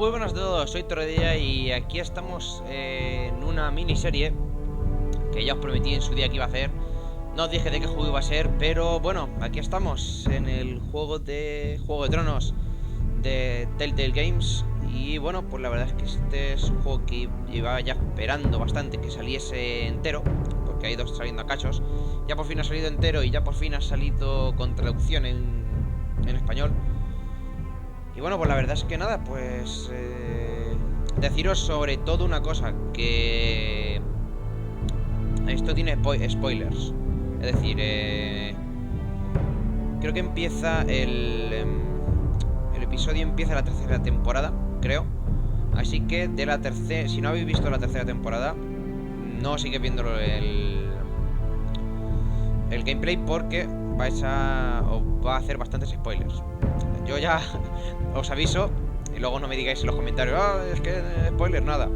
Muy buenas a todos, soy Torredilla y aquí estamos en una miniserie que ya os prometí en su día que iba a hacer. No os dije de qué juego iba a ser, pero bueno, aquí estamos en el Juego de Tronos de Telltale Games. Y bueno, pues la verdad es que este es un juego que llevaba ya esperando bastante que saliese entero, porque ha ido saliendo a cachos. Ya por fin ha salido entero y ya por fin ha salido con traducción en español. Y bueno, pues la verdad es que nada, pues deciros sobre todo una cosa, que esto tiene spoilers. Es decir, creo que empieza el episodio empieza la tercera temporada, creo. Así que de la tercera, si no habéis visto la tercera temporada, no sigáis viendo el gameplay porque os va a hacer bastantes spoilers. Yo ya os aviso y luego no me digáis en los comentarios, es que spoiler, nada.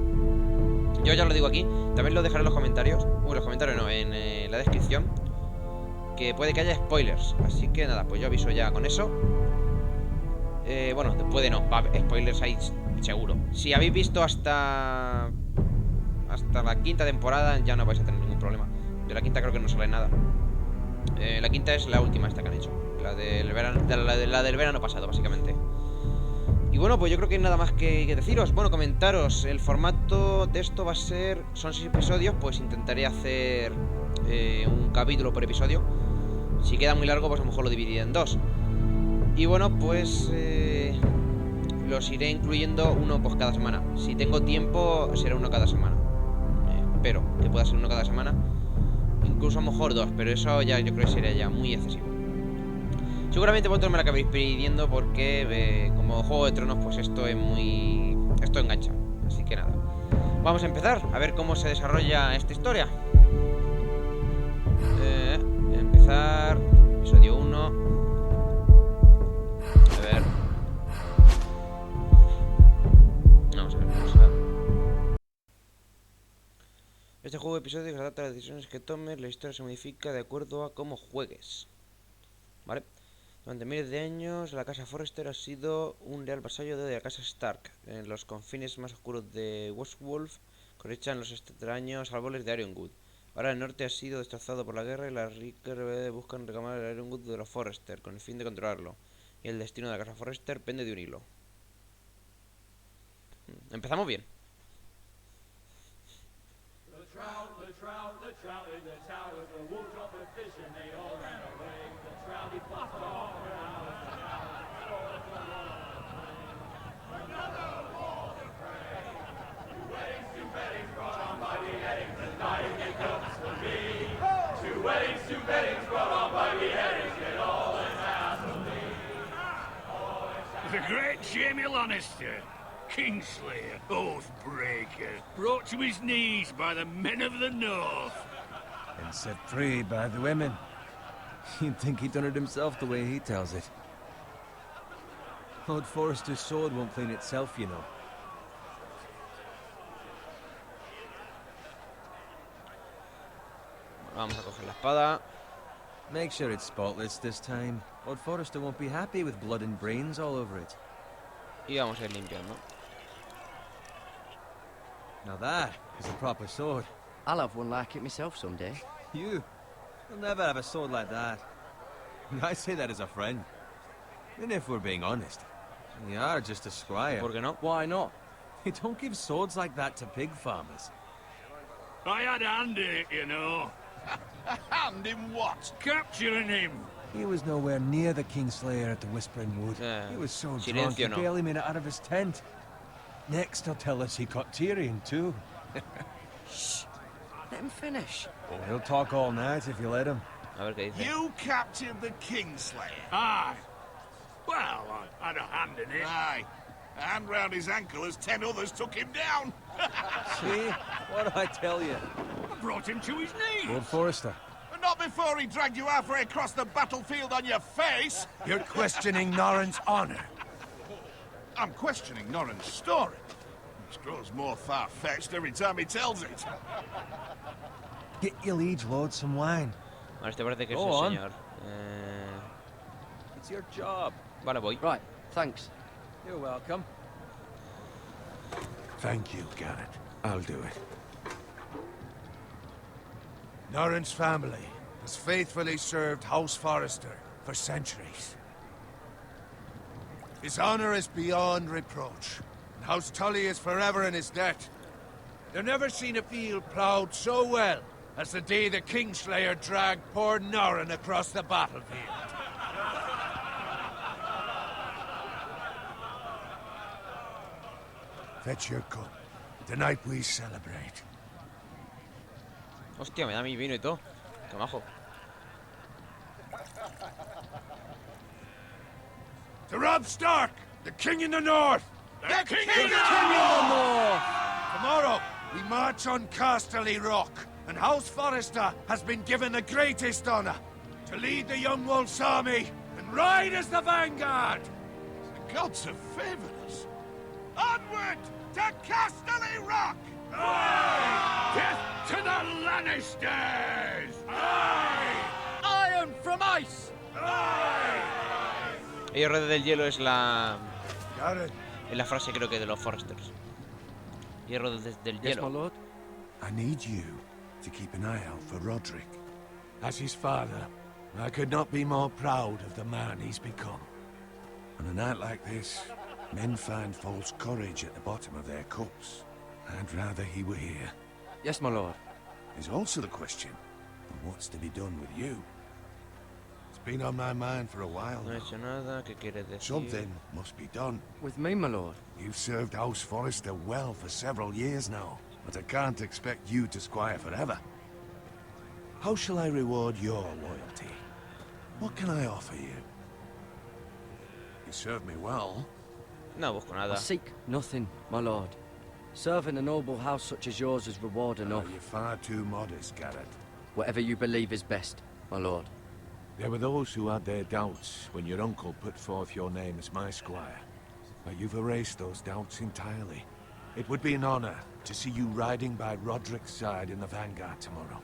Yo ya lo digo aquí, también lo dejaré en los comentarios, en la descripción, que puede que haya spoilers. Así que nada, pues yo aviso ya con eso. Bueno, puede no, spoilers hay seguro. Si habéis visto hasta la quinta temporada ya no vais a tener ningún problema. De la quinta creo que no sale nada. La quinta es la última esta que han hecho, la del verano pasado, básicamente. Y bueno, pues yo creo que hay nada más que deciros. Bueno, comentaros, el formato de esto va a ser, son 6 episodios, pues intentaré hacer un capítulo por episodio. Si queda muy largo, pues a lo mejor lo dividiré en 2. Y bueno, pues los iré incluyendo uno pues cada semana. Si tengo tiempo, será uno cada semana. Espero que pueda ser uno cada semana. Incluso a lo mejor 2, pero eso ya yo creo que sería ya muy excesivo. Seguramente vosotros me la acabéis pidiendo porque como Juego de Tronos, pues esto engancha. Así que nada, vamos a empezar a ver cómo se desarrolla esta historia. Empezar episodio 1. A ver. Vamos a ver cosa. Este juego de episodios se adapta a las decisiones que tomes. La historia se modifica de acuerdo a cómo juegues. ¿Vale? Durante miles de años, la casa Forrester ha sido un leal vasallo de la casa Stark. En los confines más oscuros de Westwolf cosechan los extraños árboles de Ironwood. Ahora el norte ha sido destrozado por la guerra y las Ricker buscan reclamar el Ironwood de los Forrester con el fin de controlarlo. Y el destino de la casa Forrester pende de un hilo. Empezamos bien. The great Jamie Lannister, Kingslayer, Oathbreaker, brought to his knees by the men of the North. And set free by the women. You'd think he'd done it himself the way he tells it. Lord Forrester's sword won't clean itself, you know. Vamos a coger la espada. Make sure it's spotless this time. Lord Forrester won't be happy with blood and brains all over it. Y vamos a ir limpiando. Now that is a proper sword. I'll have one like it myself someday. You'll never have a sword like that. I say that as a friend. And if we're being honest, you are just a squire. ¿Por qué no? Why not? You don't give swords like that to pig farmers. I had a hand in it, you know. A hand in what? Capturing him. He was nowhere near the Kingslayer at the Whispering Wood. He was so drunk he barely made it out of his tent. Next he'll tell us he caught Tyrion too. Shh. Let him finish. Oh, he'll talk all night if you let him. A ver qué dice. You captured the Kingslayer? Aye. Well, I had a hand in it. Aye. A hand round his ankle as 10 others took him down. See? What did I tell you? I brought him to his knees. Lord Forrester. But not before he dragged you halfway across the battlefield on your face. You're questioning Norrin's honor. I'm questioning Norrin's story, which grows more far-fetched every time he tells it. Get your liege lord some wine. Vale, este parece que es Go el on. señor. It's your job. Vale, voy. Right, thanks. You're welcome. Thank you, Garrett. I'll do it. Norrin's family has faithfully served House Forrester for centuries. His honor is beyond reproach, and House Tully is forever in his debt. They've never seen a field ploughed so well as the day the Kingslayer dragged poor Norrin across the battlefield. Fetch your cup. Tonight we celebrate. Hostia, me da mi vino y todo. Qué majo. To Robb Stark, the King in the North! The King in the North! Tomorrow, we march on Casterly Rock, and House Forrester has been given the greatest honor to lead the Young Wolf's army and ride as the vanguard! The gods have favored us. Onward to Casterly Rock! Aye! Death to the Lannisters! Aye! Iron from ice! Aye! Hierro del hielo es la... Garrett. Es la frase creo que de los Forresters. Hierro del Yes, hielo. my lord. I need you to keep an eye out for Roderick. As his father, I could not be more proud of the man he's become. On a night like this, men find false courage at the bottom of their cups. I'd rather he were here. Yes, my lord. There's also the question of what's to be done with you. It's been on my mind for a while No he now. hecho nada, ¿qué quiere decir? Something must be done. With me, my lord. You've served House Forrester well for several years now, but I can't expect you to squire forever. How shall I reward your loyalty? What can I offer you? You served me well. No busco I nada. seek nothing, my lord. Serving a noble house such as yours is reward enough. You're far too modest, Garrett. Whatever you believe is best, my lord. There were those who had their doubts when your uncle put forth your name as my squire. But you've erased those doubts entirely. It would be an honor to see you riding by Roderick's side in the vanguard tomorrow.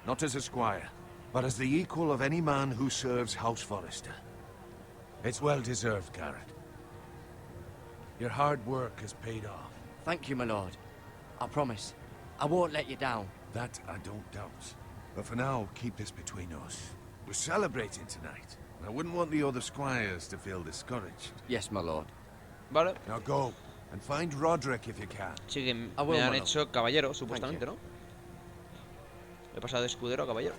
Not as a squire, but as the equal of any man who serves House Forrester. It's well deserved, Garrett. Your hard work has paid off. Thank you, my lord. I promise. I won't let you down. That I don't doubt. But for now, keep this between us. We're celebrating tonight. I wouldn't want the other squires to feel discouraged. Yes, my lord. Vale. Now go, and find Roderick if you can. Sí que Ah, me bueno, han bueno. hecho caballero, supuestamente, ¿no? He pasado de escudero a caballero.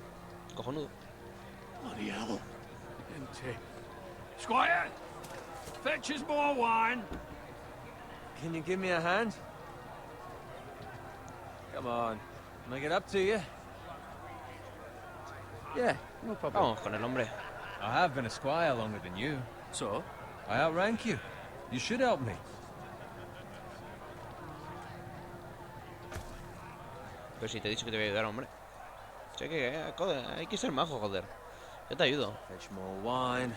Cojonudo. Bloody hell. Empty. Squire! Fetch us more wine. Can you give me a hand? Come on. Make it up to you. Yeah, no problem. Vamos con el hombre. I have been a squire longer than you. So? I outrank you. You should help me. Pero si te he dicho que te voy a ayudar, hombre. Sé que joder, hay que ser majo, joder. Yo te ayudo. Fetch more wine,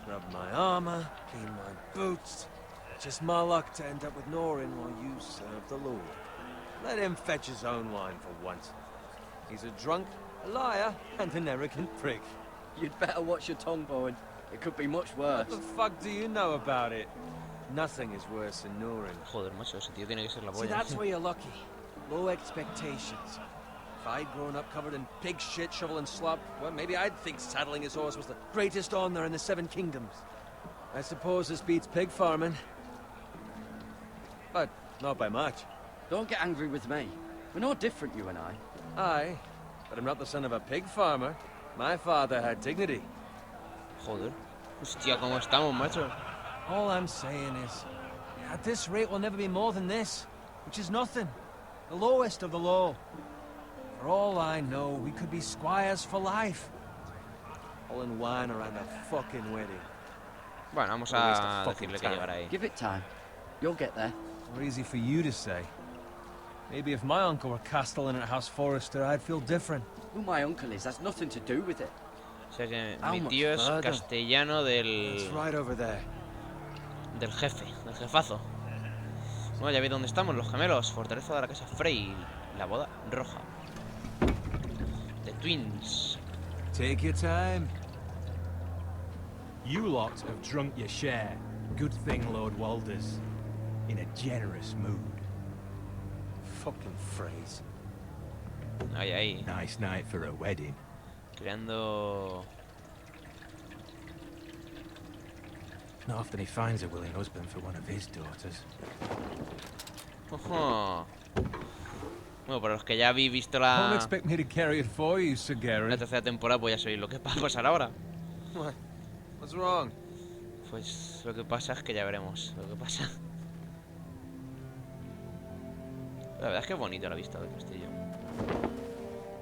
scrub my armor, clean my boots. Just my luck to end up with Norrin while you serve the Lord. Let him fetch his own wine for once. He's a drunk, a liar, and an arrogant prick. You'd better watch your tongue, Bowen. It could be much worse. What the fuck do you know about it? Nothing is worse than Norrin. Joder, macho, ese tío tiene que ser la See, polla. that's where you're lucky. Low expectations. If I'd grown up covered in pig shit, shovel and slop, well, maybe I'd think saddling his horse was the greatest honor in the Seven Kingdoms. I suppose this beats pig farming. But not by much. Don't get angry with me. We're no different, you and I. Aye, but I'm not the son of a pig farmer. My father had dignity. Joder. Hostia, cómo estamos, macho. All I'm saying is, at this rate we'll never be more than this, which is nothing. The lowest of the low. For all I know, we could be squires for life. All in wine around a fucking wedding. Bueno, vamos Well, waste a of fucking decirle que time. llegará ahí. Give it time. You'll get there. More easy for you to say. Maybe if my uncle were castellan at House Forrester, I'd feel different. Who my uncle is has nothing to do with it. O sea que How mi much tío es further? castellano It's del right over there. jefe, del jefazo. Bueno, ya veis dónde estamos, los gemelos. Fortaleza de la casa Frey. La boda roja. The Twins. Take your time. You lot have drunk your share. Good thing, Lord Walders. in a generous mood. Fucking phrase. Ahí, ahí. Nice night for a wedding. Creando... Not often he finds a willing husband for one of his daughters. Ojo. Bueno, para los que ya habéis visto Don't la expect me to carry it for you, Sir Garrett. tercera temporada, pues ya sabéis lo que va a pasar ahora. What? What's wrong? Pues lo que pasa es que ya veremos lo que pasa. La verdad es que es bonito la vista del castillo.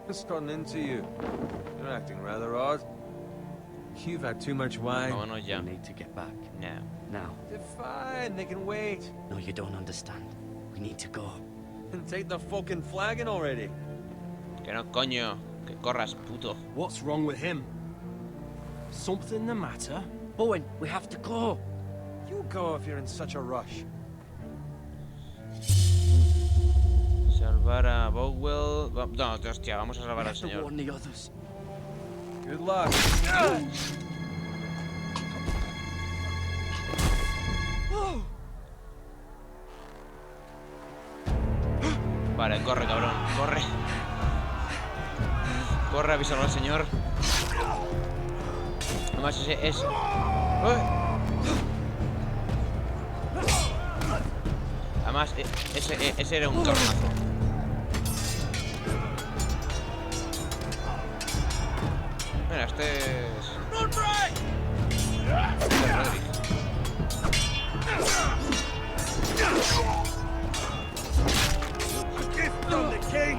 What's gotten into you? You're acting rather odd. You've had too much wine. Vámonos ya. We need to get back. No. Now. They're fine, they can wait. No, you don't understand. We need to go. And take the fucking flagon already. Que no, coño. Que corras, puto. What's wrong with him? Something the matter? Bowen, we have to go. You go if you're in such a rush. Salvar a Bowell. No, hostia, vamos a salvar al We have to señor. warn the others. Good luck. Vale, corre, cabrón, corre. Corre, avísalo al señor. Además ese es... ¡Uy! Además, ese era un cabronazo. Mira, este es... Este es Roderick. From the king!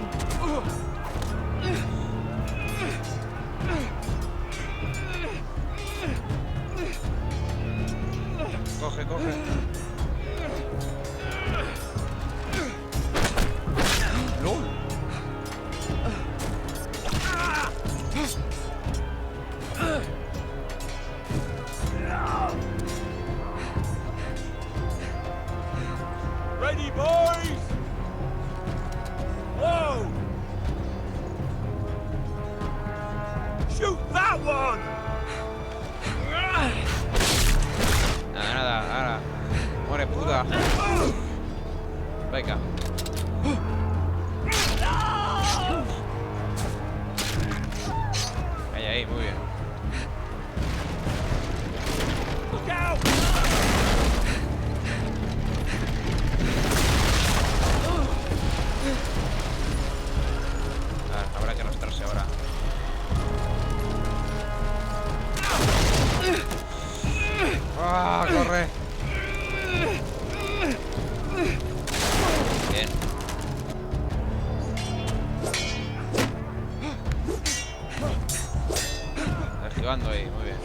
Coge, coge. ¡Lol! Ready, boys! Whoa! Shoot that one! Nada, nada, nada. Muere, puta. Venga. Ahí, ahí, muy bien. Look out! Habrá que arrastrarse ahora. ¡Ah, corre! Bien. Esquivando ahí, muy bien.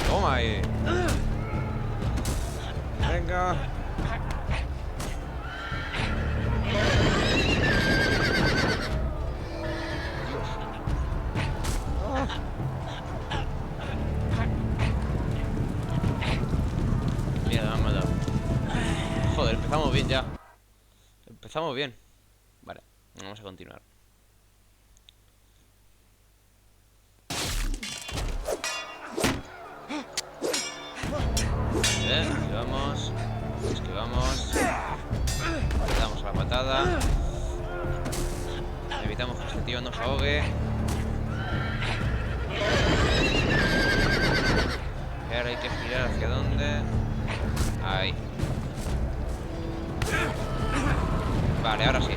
Toma ahí. Venga. Mierda, me han matado. Joder, empezamos bien ya. Empezamos bien. Vale, vamos a continuar. Esquivamos. Esquivamos. Le damos a la patada. Evitamos que este tío nos ahogue. Y ahora hay que girar hacia dónde. Ahí. Vale, ahora sí.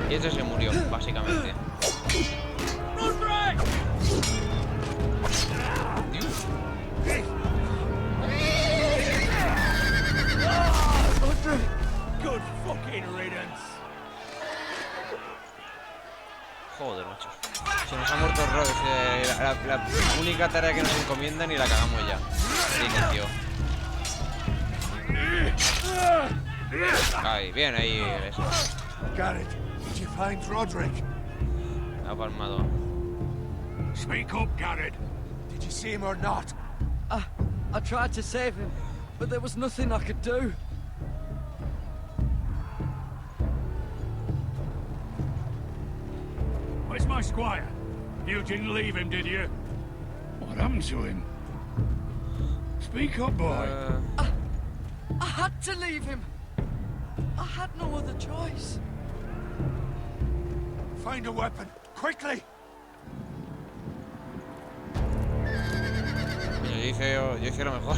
Y este se murió, básicamente. Dios. Good fucking riddance! Joder, macho. Se nos ha muerto el Rod. La única tarea que nos encomiendan y la cagamos ya. De inicio. Ahí, bien, ahí. Eso. Garrett, did you find Roderick? Ha palmado. Speak up, Garrett. Did you see him or not? I tried to save him, but there was nothing I could do. Where's my squire? You didn't leave him, did you? What happened to him? Speak up, boy. I had to leave him. I had no other choice. Find a weapon, quickly! Yo hice lo mejor.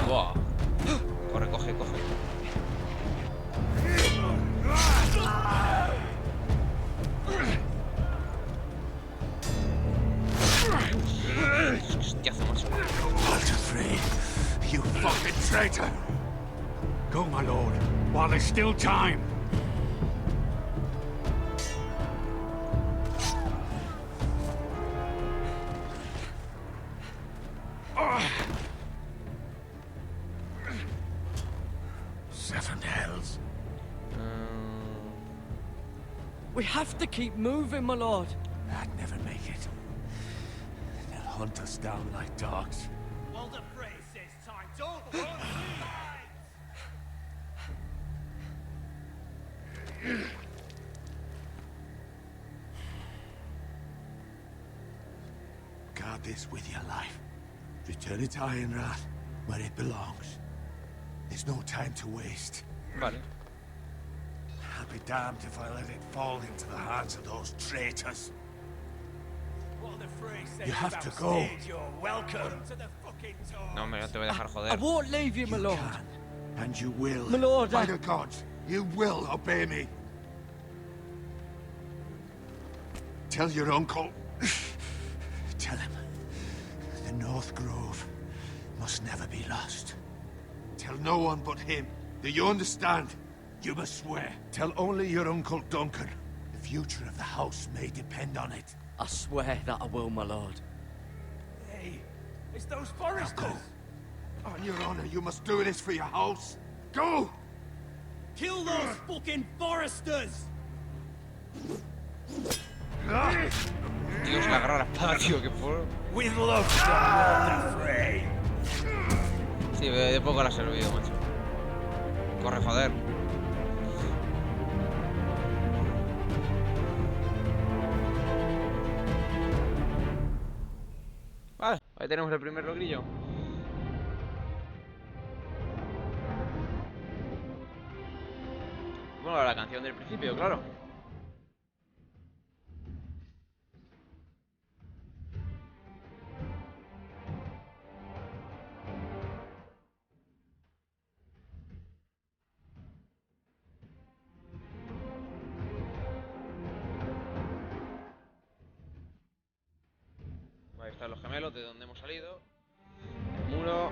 Buah. Corre, coge. Hostiazo, macho. Walter, you fucking traitor! Go, my lord, while there's still time. Seven hells. We have to keep moving, my lord. I'd never make it. They'll hunt us down like dogs. Walter Frey says time's over. Guard this with your life. Return it to Ironrath, where it belongs. There's no time to waste. Vale. I'll be damned if I let it fall into the hands of those traitors. Walter Frey says You have to go. You're welcome to the fucking door. No, hombre, no te voy a dejar I joder. won't leave you, my You lord. can, and you will. My lord, By the gods, you will obey me. Tell your uncle. Tell him. The North Grove must never be lost. Tell no one but him. Do you understand? You must swear. Tell only your Uncle Duncan. The future of the house may depend on it. I swear that I will, my lord. Hey, it's those Now foresters. go. On your honor, you must do this for your house. Go! Kill those fucking foresters. Dios, le agarra la espada, tío, que por... With love, Walter Frey. Sí, de poco la ha servido, macho. Corre, joder. Vale, ahí tenemos el primer logrillo. Bueno, la canción del principio, claro. Ahí están los gemelos de donde hemos salido. El muro.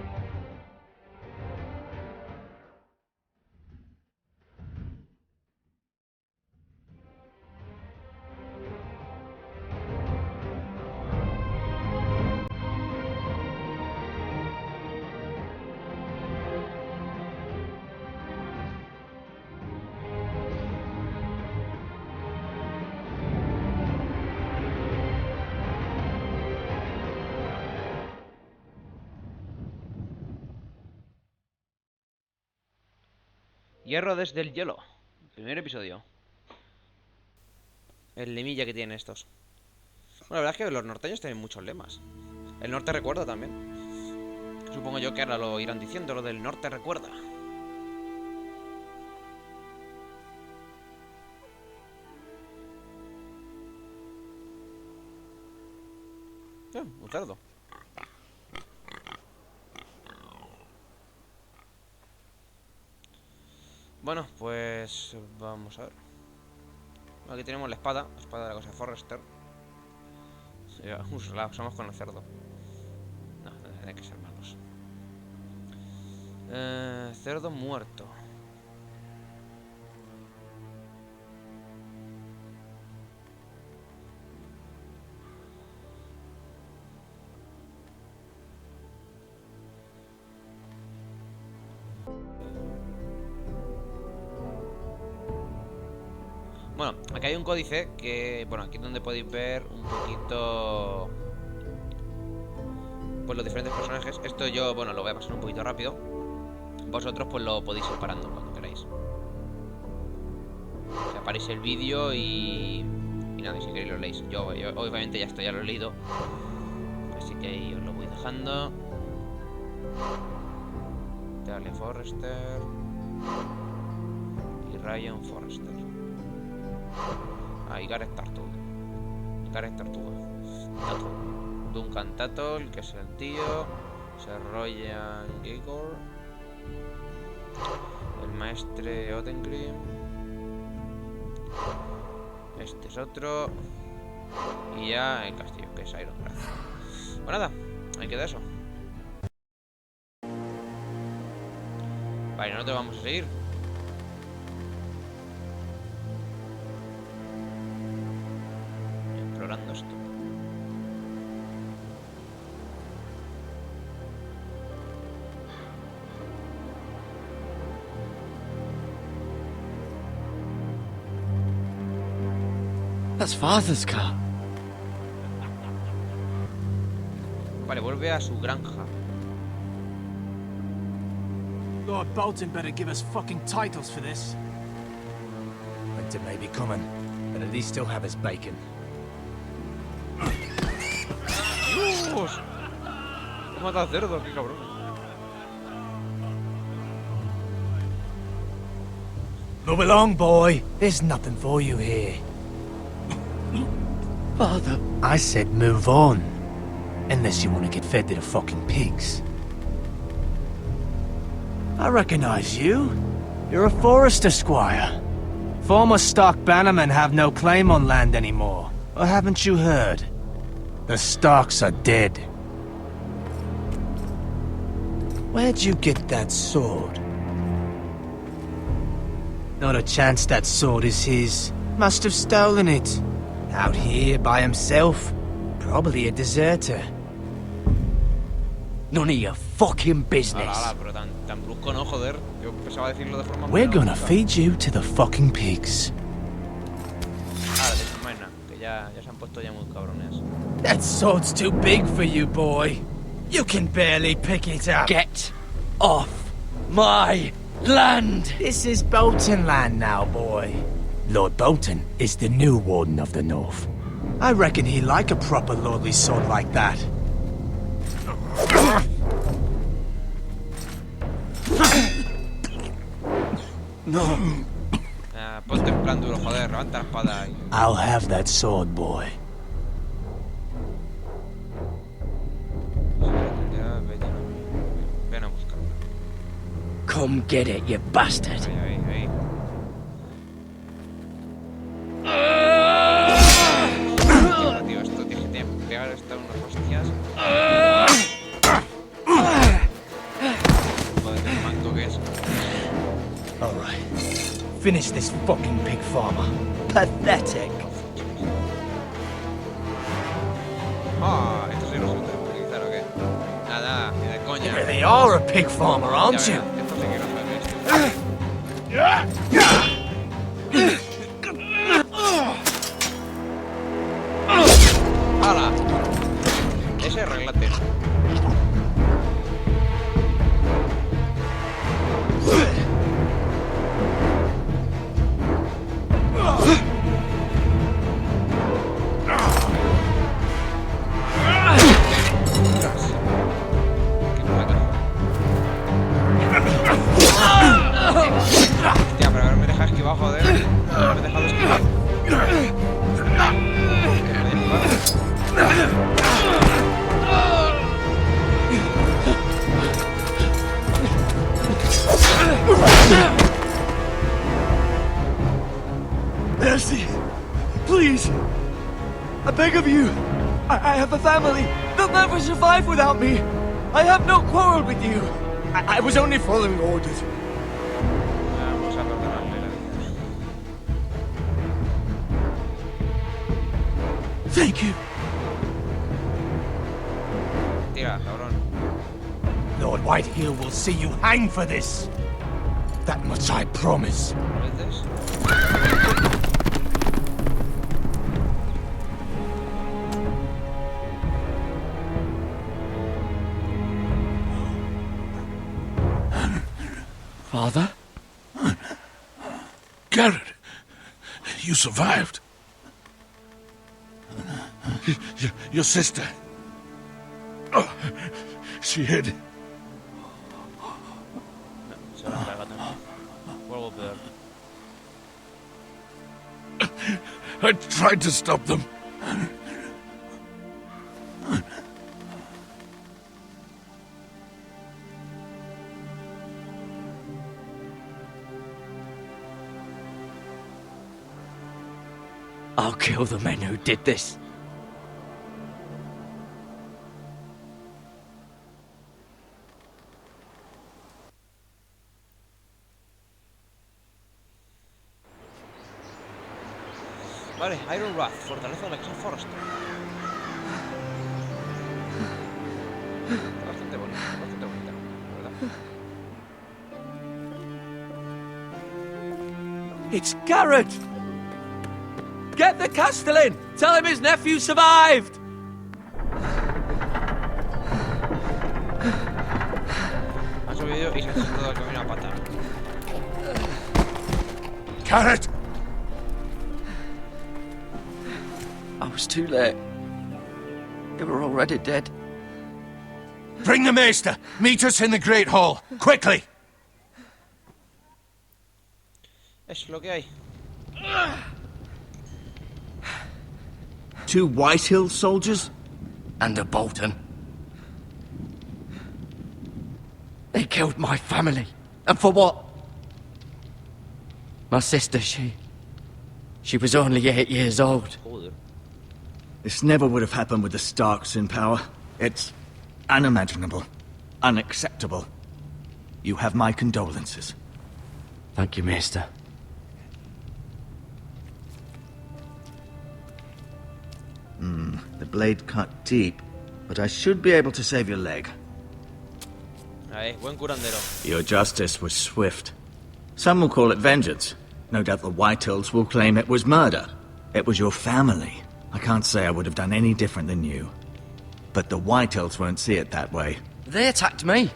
Hierro desde el hielo. Primer episodio. El lemilla que tienen estos. Bueno, la verdad es que los norteños tienen muchos lemas. El norte recuerda también. Supongo yo que ahora lo irán diciendo, lo del norte recuerda. Un cerdo. Bueno, pues vamos a ver. Aquí tenemos la espada de la cosa de Forrester. Sí, la usamos con el cerdo. No, tiene que ser malos. Cerdo muerto. Bueno, aquí hay un códice que... Bueno, aquí es donde podéis ver un poquito... Pues los diferentes personajes. Esto yo, bueno, lo voy a pasar un poquito rápido. Vosotros pues lo podéis ir parando cuando queráis. O sea, paréis el vídeo y Y nada, si queréis lo leéis. Yo obviamente ya esto ya lo he leído, así que ahí os lo voy dejando. Dale Forrester y Ryan Forrester. Y Gareth Tartuga. Duncan Tattle, que es el tío. Sir Royan Gregor. El maestre Ottengrim. Este es otro. Y ya el castillo, que es Iron Grad. Pues nada, ahí queda eso. Vale, nosotros vamos a seguir. Explorando esto. That's Father's car. Vale, vuelve a su granja. Lord Bolton better give us fucking titles for this. Winter may be coming, but at least he'll have his bacon. ¡Dios! He matado a cerdo, qué cabrón. Move along, boy. There's nothing for you here. Father. I said move on. Unless you want to get fed to the fucking pigs. I recognize you. You're a Forrester squire. Former Stark bannermen have no claim on land anymore. Or haven't you heard? The Starks are dead. Where'd you get that sword? Not a chance that sword is his. Must have stolen it. Out here by himself. Probably a deserter. None of your fucking business. Pero tan brusco no, joder. Yo pensaba decirlo de forma... We're gonna feed you to the fucking pigs. Que ya se han puesto ya muy cabrones. That sword's too big for you, boy. You can barely pick it up. Get off my land! This is Bolton land now, boy. Lord Bolton is the new Warden of the North. I reckon he'd like a proper lordly sword like that. No. Ponte en plan duro, joder, levanta la espada ahí. I'll have that sword, boy. Ven a buscarlo. Come get it, you bastard. Ahí. Tío, esto tiene que pegar hasta unas hostias. Joder, qué manco que es. Alright. Finish this fucking pig farmer. Pathetic. Esto sí lo suelto utilizar, ¿o qué? Nada, ni de coña. You really are a pig farmer, aren't you? Esto sí que no sabes. ¡Hala! Ese reglate. Hostia, pero me deja esquivar, joder. Me he dejado esquivar. Mercy! Please! I beg of you! I have a family! They'll never survive without me! I have no quarrel with you! I was only following orders. Vamos a perdonarle la vida. Thank you! Tira, cabrón. Lord Whitehill will see you hang for this. That much I promise. ¿Veces? Father? Garrett, you survived. Your sister. Oh, she hid. Se la caga también. O algo peor. I tried to stop them. I'll kill the men who did this. Vale, Iron Wrath, fortaleza de la casa Forrester. Bastante bonita, ¿verdad? It's Garrett! Get the Castellan! Tell him his nephew survived! Ha subido y se ha hecho todo el camino a pata. Garrett! I was too late. They were already dead. Bring the maester! Meet us in the Great Hall! Quickly! Es lo que hay. 2 Whitehill soldiers? And a Bolton. They killed my family. And for what? My sister, she was only 8 years old. Joder. This never would have happened with the Starks in power. It's unimaginable. Unacceptable. You have my condolences. Thank you, Maester. The blade cut deep, but I should be able to save your leg. Ahí, buen curandero. Your justice was swift. Some will call it vengeance. No doubt the Whitehills will claim it was murder. It was your family. I can't say I would have done any different than you. But the Whitehills won't see it that way. They attacked me.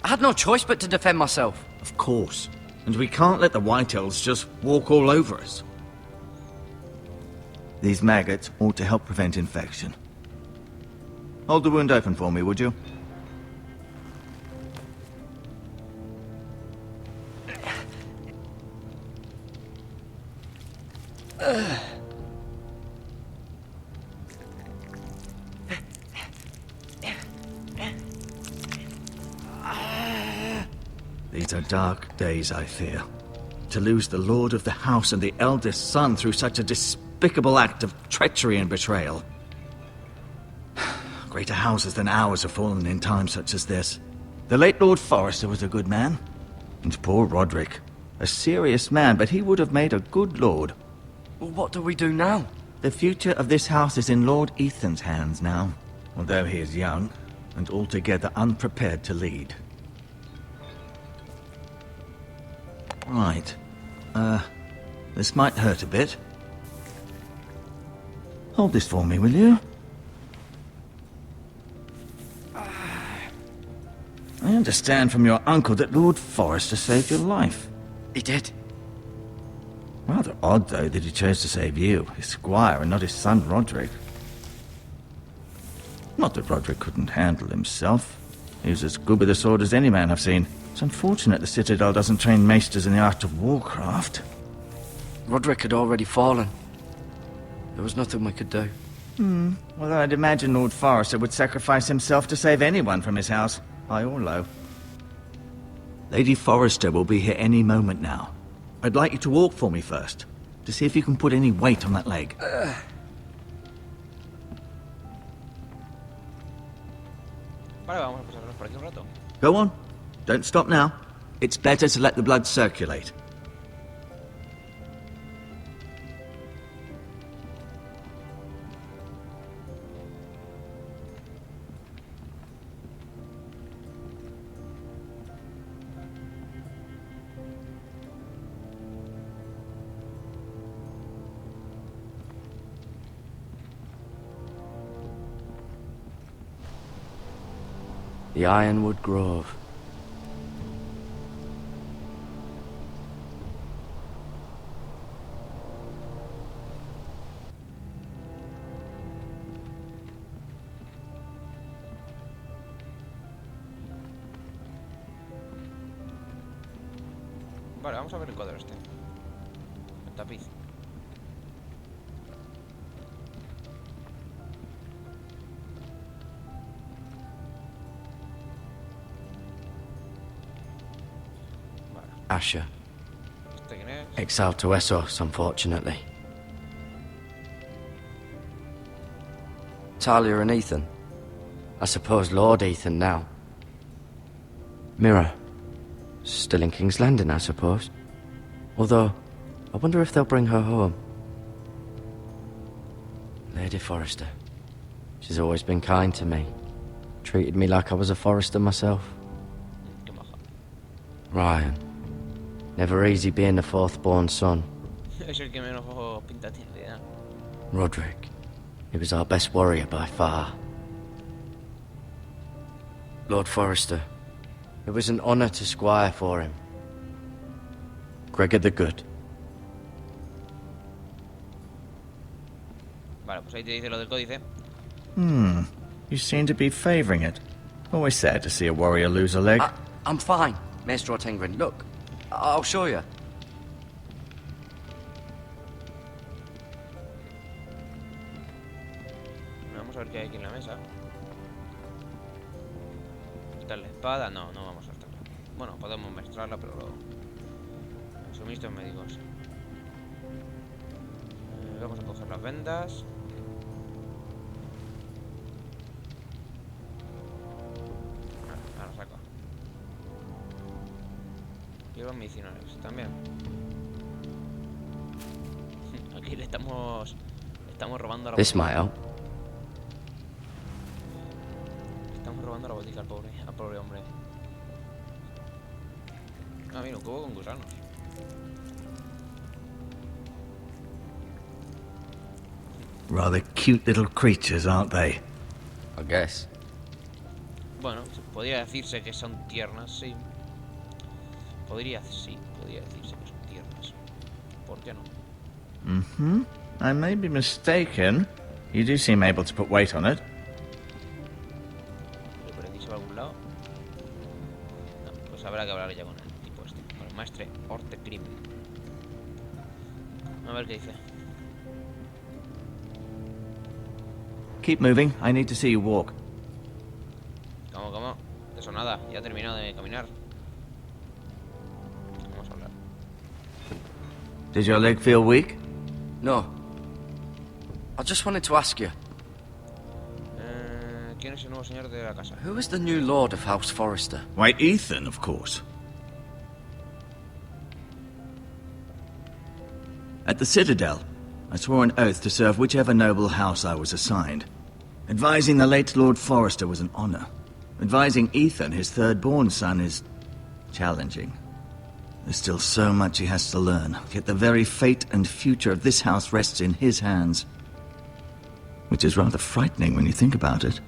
I had no choice but to defend myself. Of course. And we can't let the Whitehills just walk all over us. These maggots ought to help prevent infection. Hold the wound open for me, would you? These are dark days, I fear. To lose the lord of the house and the eldest son through such a despicable act of treachery and betrayal. Greater houses than ours have fallen in times such as this. The late Lord Forrester was a good man. And poor Roderick. A serious man, but he would have made a good lord. Well, what do we do now? The future of this house is in Lord Ethan's hands now, although he is young and altogether unprepared to lead. Right. This might hurt a bit. Hold this for me, will you? I understand from your uncle that Lord Forrester saved your life. He did. Rather odd, though, that he chose to save you, his squire, and not his son Roderick. Not that Roderick couldn't handle himself. He was as good with a sword as any man I've seen. It's unfortunate the Citadel doesn't train maesters in the art of warcraft. Roderick had already fallen. There was nothing we could do. Well, I'd imagine Lord Forrester would sacrifice himself to save anyone from his house, high or low. Lady Forrester will be here any moment now. I'd like you to walk for me first, to see if you can put any weight on that leg. Vale, vamos a pasarnos por aquí un rato. Go on. Don't stop now. It's better to let the blood circulate. The Ironwood Grove. Vale, vamos a ver el cuadro este. El tapiz. Asher. ¿Este quién es? Exiled to Essos, unfortunately. Talia and Ethan. I suppose Lord Ethan now. Mira. Still in King's Landing, I suppose. Although, I wonder if they'll bring her home. Lady Forrester. She's always been kind to me. Treated me like I was a Forrester myself. Ryan. Never easy being the fourth-born son. Es el que menos pinta tiene. Roderick. He was our best warrior by far. Lord Forrester. It was an honor to squire for him. Gregor the Good. Vale, pues ahí te dice lo del códice. You seem to be favoring it. Always sad to see a warrior lose a leg. I'm fine, Maestro Tengrin. Look, I'll show you. Vamos a ver qué hay aquí en la mesa. ¿Está la espada? No, no vamos a estar. Bueno, podemos mezclarla, pero luego. Suministros médicos. Vamos a coger las vendas. Ahora saco. Hierbas medicinales también. Aquí le estamos robando a la This botica. might help. Estamos robando la botica al pobre hombre. Ah, mira, un cubo con gusanos. Rather cute little creatures, aren't they? I guess. Bueno, podría decirse que son tiernas, sí. Podría decirse que son tiernas. ¿Por qué no? I may be mistaken. You do seem able to put weight on it. ¿Por aquí se va a algún lado? No, pues habrá que hablar ya con el tipo este. Con el maestre Ortekrim. A ver qué dice. Keep moving. I need to see you walk. ¿Cómo? De eso nada. Ya he terminado de caminar. Vamos a hablar. Does your leg feel weak? No. I just wanted to ask you. ¿Quién es el nuevo señor de la casa? Who is the new Lord of House Forrester? Why, Ethan, of course. At the Citadel, I swore an oath to serve whichever noble house I was assigned. Advising the late Lord Forrester was an honor. Advising Ethan, his third-born son, is challenging. There's still so much he has to learn, yet the very fate and future of this house rests in his hands. Which is rather frightening when you think about it.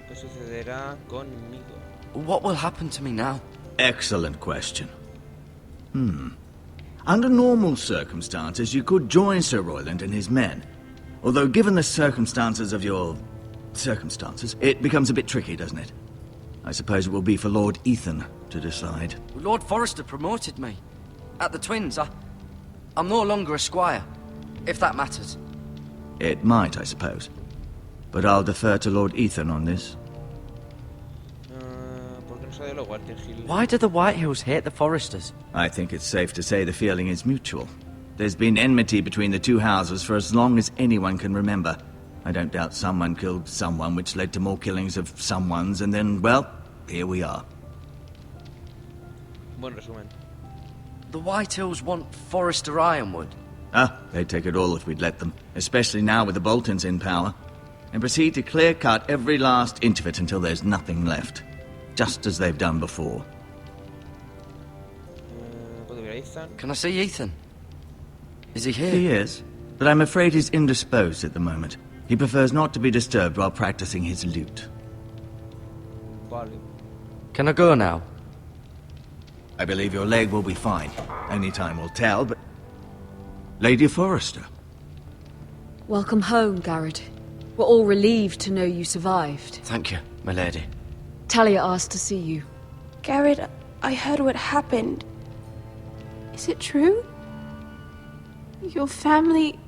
¿Qué sucederá conmigo? What will happen to me now? Excellent question. Under normal circumstances, you could join Sir Royland and his men. Although, given the circumstances of your circumstances, it becomes a bit tricky, doesn't it? I suppose it will be for Lord Ethan to decide. Lord Forrester promoted me. At the Twins, I'm no longer a squire, if that matters. It might, I suppose. But I'll defer to Lord Ethan on this. ¿Por qué no sale lo Walter Hill? Why do the Whitehills hate the Forresters? I think it's safe to say the feeling is mutual. There's been enmity between the two houses for as long as anyone can remember. I don't doubt someone killed someone, which led to more killings of someones, and then, well, here we are. Buen resumen. The Whitehills want Forrester Ironwood. They'd take it all if we'd let them, especially now with the Boltons in power, and proceed to clear-cut every last inch of it until there's nothing left, just as they've done before. ¿Puedo ver a Ethan? Can I see Ethan? Is he here? He is, but I'm afraid he's indisposed at the moment. He prefers not to be disturbed while practicing his lute. Vale. Can I go now? I believe your leg will be fine. Only time will tell, but... Lady Forrester. Welcome home, Garrett. We're all relieved to know you survived. Thank you, my lady. Talia asked to see you. Garrett, I heard what happened. Is it true? Your family...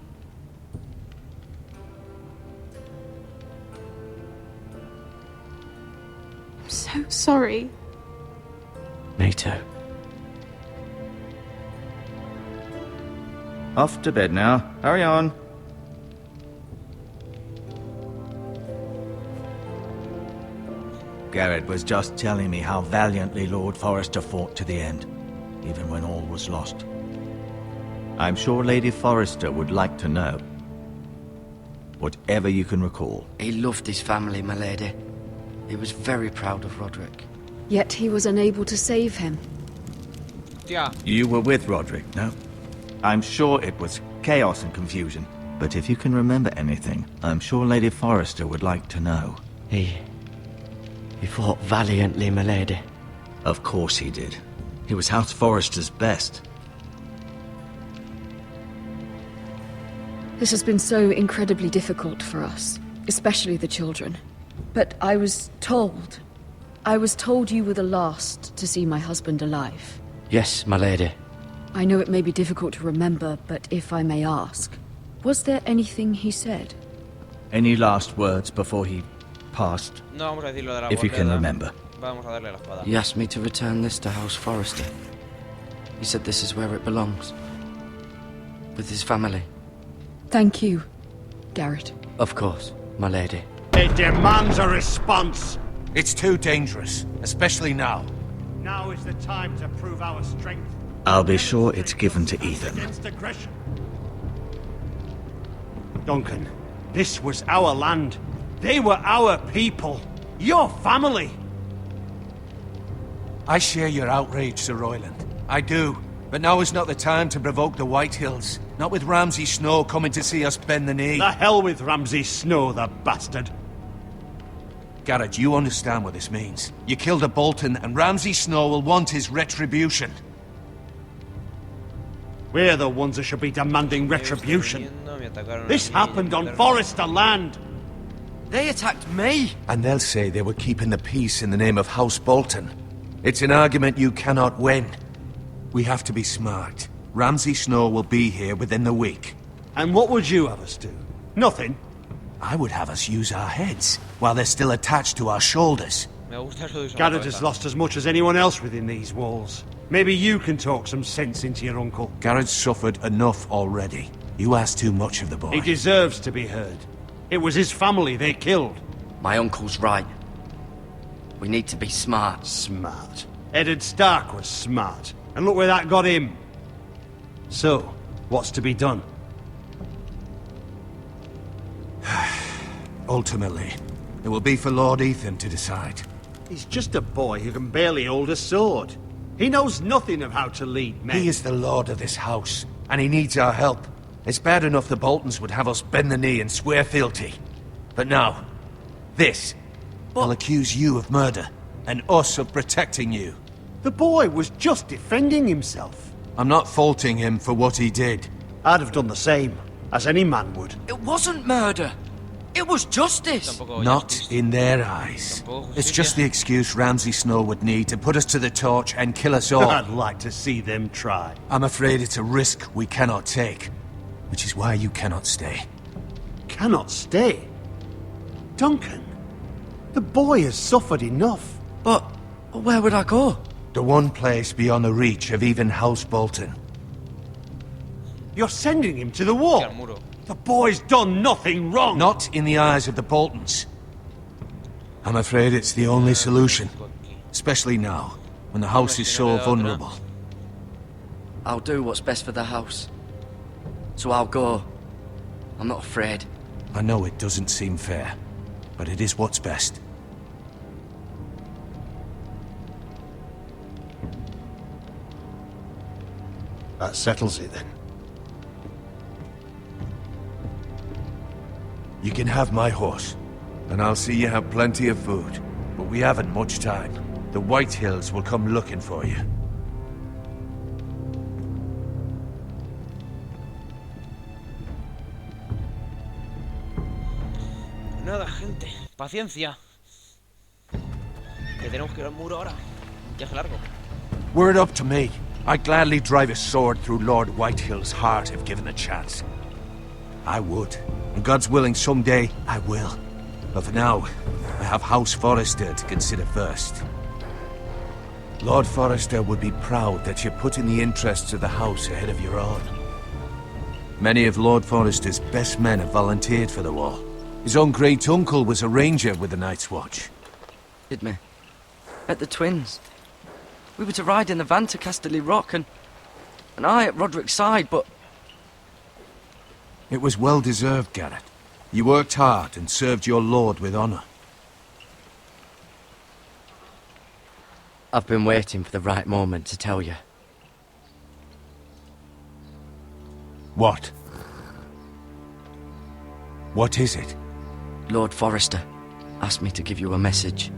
I'm so sorry. Me too. Off to bed now. Hurry on. Garrett was just telling me how valiantly Lord Forrester fought to the end, even when all was lost. I'm sure Lady Forrester would like to know. Whatever you can recall. He loved his family, my lady. He was very proud of Roderick. Yet he was unable to save him. Yeah. You were with Roderick, no? I'm sure it was chaos and confusion. But if you can remember anything, I'm sure Lady Forrester would like to know. He fought valiantly, my lady. Of course he did. He was House Forrester's best. This has been so incredibly difficult for us, especially the children. But I was told you were the last to see my husband alive. Yes, my lady. I know it may be difficult to remember, but if I may ask, was there anything he said? Any last words before he passed? No, vamos a decir lo de la if you can remember. Vamos a darle la espada. He asked me to return this to House Forrester. He said this is where it belongs. With his family. Thank you, Garrett. Of course, my lady. It demands a response. It's too dangerous, especially now. Now is the time to prove our strength. I'll be sure it's given to Ethan. Against aggression. Duncan, this was our land. They were our people. Your family. I share your outrage, Sir Royland. I do. But now is not the time to provoke the Whitehills. Not with Ramsay Snow coming to see us bend the knee. The hell with Ramsay Snow, the bastard. Garrett, you understand what this means. You killed a Bolton, and Ramsay Snow will want his retribution. We're the ones that should be demanding retribution. This happened on Forrester land. They attacked me! And they'll say they were keeping the peace in the name of House Bolton. It's an argument you cannot win. We have to be smart. Ramsay Snow will be here within the week. And what would you have us do? Nothing. I would have us use our heads, while they're still attached to our shoulders. Garrett has lost as much as anyone else within these walls. Maybe you can talk some sense into your uncle. Garrett's suffered enough already. You ask too much of the boy. He deserves to be heard. It was his family they killed. My uncle's right. We need to be smart. Smart. Eddard Stark was smart. And look where that got him. So, what's to be done? Ultimately, it will be for Lord Ethan to decide. He's just a boy who can barely hold a sword. He knows nothing of how to lead men. He is the lord of this house, and he needs our help. It's bad enough the Boltons would have us bend the knee and swear fealty. But now, this will accuse you of murder, and us of protecting you. The boy was just defending himself. I'm not faulting him for what he did. I'd have done the same, as any man would. It wasn't murder. It was justice. Not in their eyes. It's just the excuse Ramsay Snow would need to put us to the torch and kill us all. I'd like to see them try. I'm afraid it's a risk we cannot take, which is why you cannot stay. Cannot stay? Duncan, the boy has suffered enough. But where would I go? The one place beyond the reach of even House Bolton. You're sending him to the wall. The boy's done nothing wrong. Not in the eyes of the Boltons. I'm afraid it's the only solution. Especially now, when the house is so vulnerable. I'll do what's best for the house. So I'll go. I'm not afraid. I know it doesn't seem fair, but it is what's best. That settles it then. You can have my horse, and I'll see you have plenty of food. But we haven't much time. The Whitehills will come looking for you. Nada, gente. Paciencia. Que tenemos que ir al muro ahora. Ya es largo. Word up to me. I'd gladly drive a sword through Lord Whitehill's heart if given a chance. I would. And God's willing, someday I will. But for now, I have House Forrester to consider first. Lord Forrester would be proud that you're putting the interests of the house ahead of your own. Many of Lord Forrester's best men have volunteered for the war. His own great-uncle was a ranger with the Night's Watch. Did me? At the Twins. We were to ride in the van to Casterly Rock, and I at Roderick's side, but... It was well-deserved, Garrett. You worked hard and served your lord with honor. I've been waiting for the right moment to tell you. What? What is it? Lord Forrester asked me to give you a message.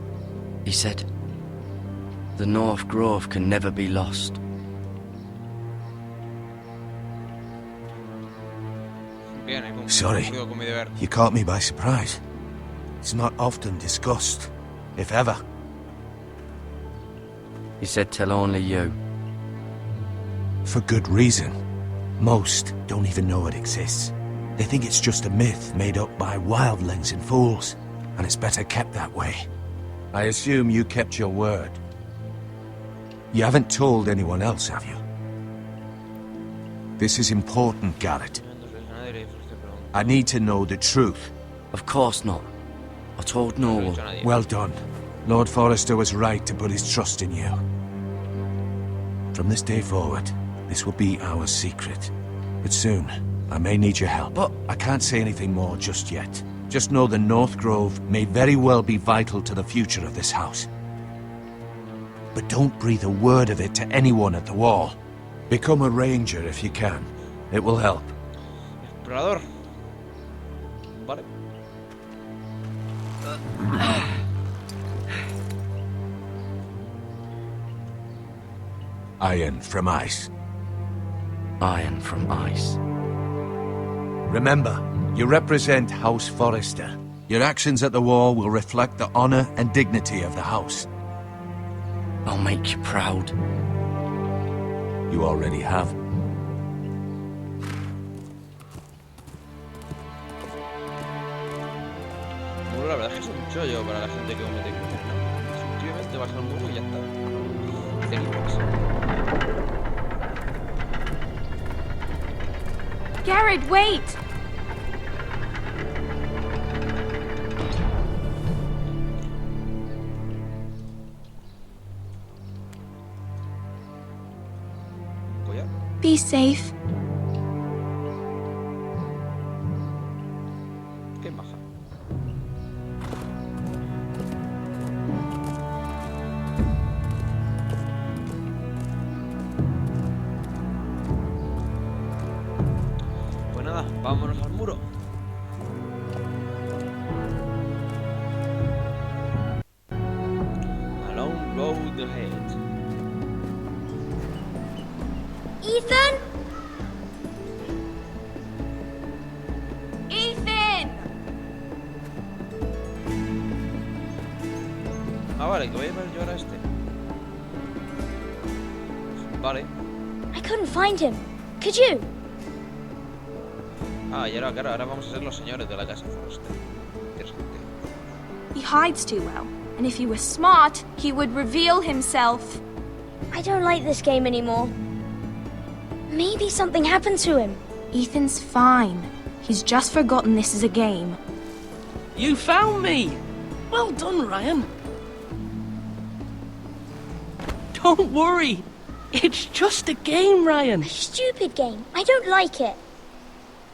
He said, the North Grove can never be lost. Sorry, you caught me by surprise. It's not often discussed, if ever. He said tell only you. For good reason. Most don't even know it exists. They think it's just a myth made up by wildlings and fools, and it's better kept that way. I assume you kept your word. You haven't told anyone else, have you? This is important, Garrett. I need to know the truth. Of course not. I told no one. Well done. Lord Forrester was right to put his trust in you. From this day forward, this will be our secret. But soon, I may need your help. But I can't say anything more just yet. Just know the North Grove may very well be vital to the future of this house. But don't breathe a word of it to anyone at the wall. Become a ranger if you can. It will help. Explorador. Vale. Iron from ice. Iron from ice. Remember, you represent House Forrester. Your actions at the wall will reflect the honor and dignity of the house. I'll make you proud. You already have. Muro, la verdad es que es un chollo para la gente que comete crímenes, ¿no? Simplemente vas al muro y ya está. Cenizas. Garrett, wait! Be safe. Qué maja. Pues nada, vámonos al muro. A long road ahead. Ethan? Ethan! Ah, vale, que voy a llevar a este. Vale. I couldn't find him. Could you? Ah, y ahora, claro, ahora vamos a ser los señores de la casa Forrester. Interesante. He hides too well, and if he was smart, he would reveal himself. I don't like this game anymore. Maybe something happened to him. Ethan's fine. He's just forgotten this is a game. You found me! Well done, Ryan. Don't worry. It's just a game, Ryan. A stupid game. I don't like it.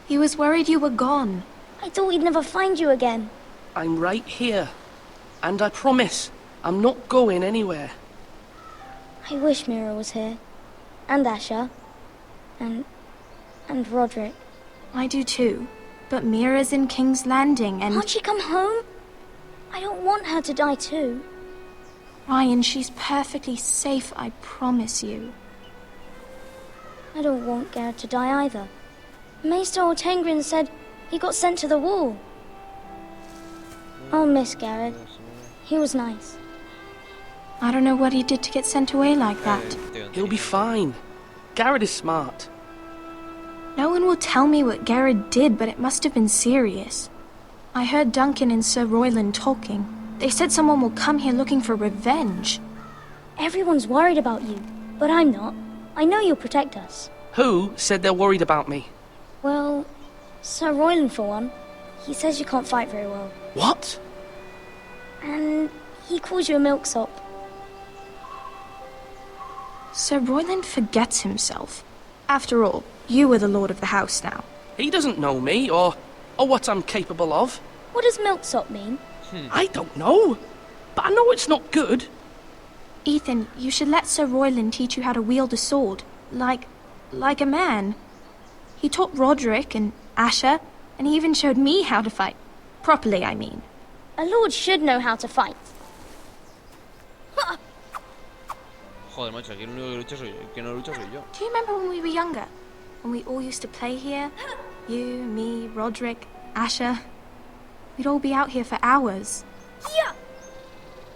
He was worried you were gone. I thought we'd never find you again. I'm right here. And I promise, I'm not going anywhere. I wish Mira was here. And Asher. And Roderick. I do too. But Mira's in King's Landing and... Can't she come home? I don't want her to die too. Ryan, she's perfectly safe, I promise you. I don't want Garrett to die either. Maester Ortengrin said he got sent to the wall. I'll miss Garrett. He was nice. I don't know what he did to get sent away like that. He'll be fine. Garrett is smart. No one will tell me what Garrett did, but it must have been serious. I heard Duncan and Sir Royland talking. They said someone will come here looking for revenge. Everyone's worried about you, but I'm not. I know you'll protect us. Who said they're worried about me? Well, Sir Royland for one. He says you can't fight very well. What? And he calls you a milksop. Sir Royland forgets himself. After all, you are the lord of the house now. He doesn't know me, or what I'm capable of. What does milksop mean? I don't know, but I know it's not good. Ethan, you should let Sir Royland teach you how to wield a sword. Like a man. He taught Roderick and Asher, and he even showed me how to fight. Properly, I mean. A lord should know how to fight. Joder, macho, aquí el único que no lucha soy yo. Do you remember when we were younger? When we all used to play here? You, me, Roderick, Asher. We'd all be out here for hours. Yeah.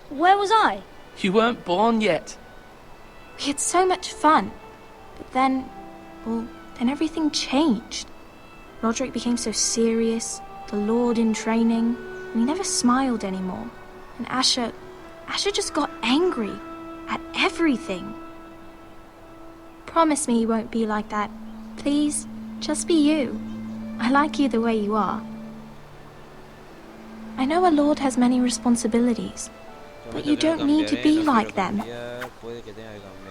Where was I? You weren't born yet. We had so much fun. But then everything changed. Roderick became so serious, the Lord in training, and he never smiled anymore. And Asher just got angry at everything. Promise me you won't be like that. Please, just be you. I like you the way you are. I know a lord has many responsibilities, but you don't need to be like them.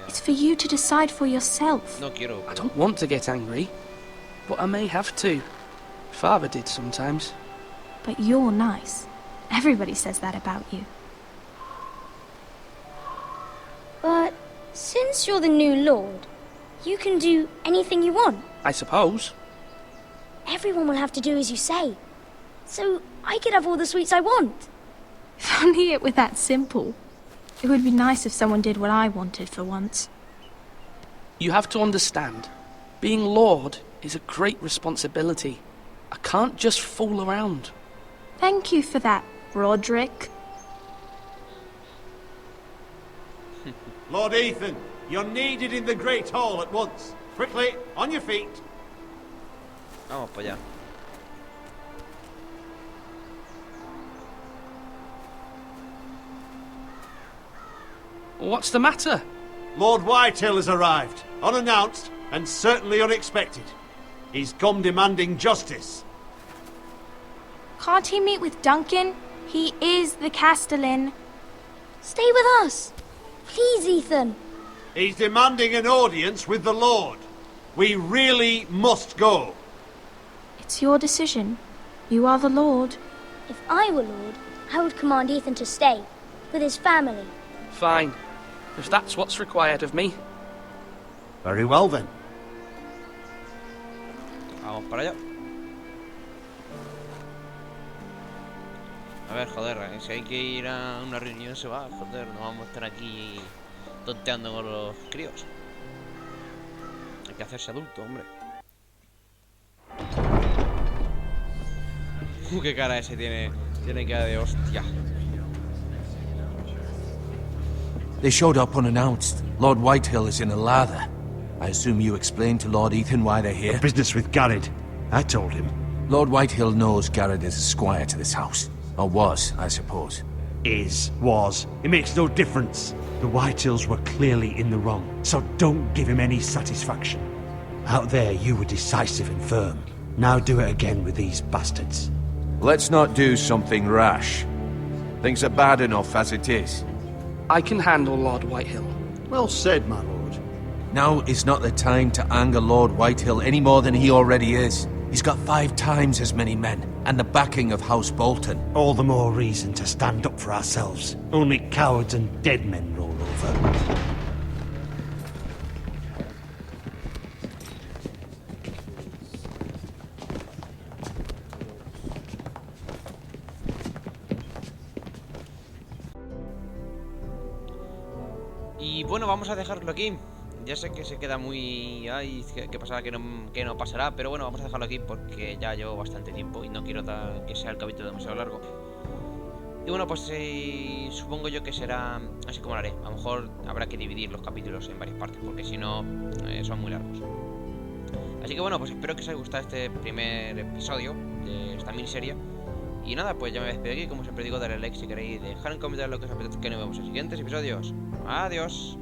It's for you to decide for yourself. I don't want to get angry, but I may have to. Father did sometimes. But you're nice. Everybody says that about you. But since you're the new lord, you can do anything you want. I suppose. Everyone will have to do as you say. So I could have all the sweets I want. If only it were that simple. It would be nice if someone did what I wanted for once. You have to understand, being lord is a great responsibility. I can't just fool around. Thank you for that, Roderick. Lord Ethan, you're needed in the Great Hall at once. Quickly, on your feet. Vamos para allá. What's the matter? Lord Whitehill has arrived, unannounced and certainly unexpected. He's come demanding justice. Can't he meet with Duncan? He is the Castellan. Stay with us. Please, Ethan. He's demanding an audience with the Lord. We really must go. It's your decision. You are the Lord. If I were Lord, I would command Ethan to stay, with his family. Fine, if that's what's required of me. Very well then. Vamos para allá. A ver, joder, si hay que ir a una reunión se va, joder, no vamos a estar aquí tonteando con los críos. Hay que hacerse adulto, hombre. Qué cara ese tiene cara de hostia. They showed up unannounced. Lord Whitehill is in a lather. I assume you explained to Lord Ethan why they're here? A business with Garrett. I told him. Lord Whitehill knows Garrett is a squire to this house. Or was, I suppose. Was. It makes no difference. The Whitehills were clearly in the wrong, so don't give him any satisfaction. Out there, you were decisive and firm. Now do it again with these bastards. Let's not do something rash. Things are bad enough as it is. I can handle Lord Whitehill. Well said, my lord. Now is not the time to anger Lord Whitehill any more than he already is. He's got 5 times as many men, and the backing of House Bolton. All the more reason to stand up for ourselves. Only cowards and dead men roll over. Y bueno, vamos a dejarlo aquí. Ya sé que se queda muy... Ay, que pasará, que no pasará. Pero bueno, vamos a dejarlo aquí porque ya llevo bastante tiempo y no quiero que sea el capítulo demasiado largo. Y bueno, pues supongo yo que será así como lo haré. A lo mejor habrá que dividir los capítulos en varias partes, porque si no, son muy largos. Así que bueno, pues espero que os haya gustado este primer episodio de esta miniserie. Y nada, pues ya me despido aquí. Como siempre digo, darle like si queréis, dejar en comentarios lo que os apetece que nos vemos en siguientes episodios. Adiós.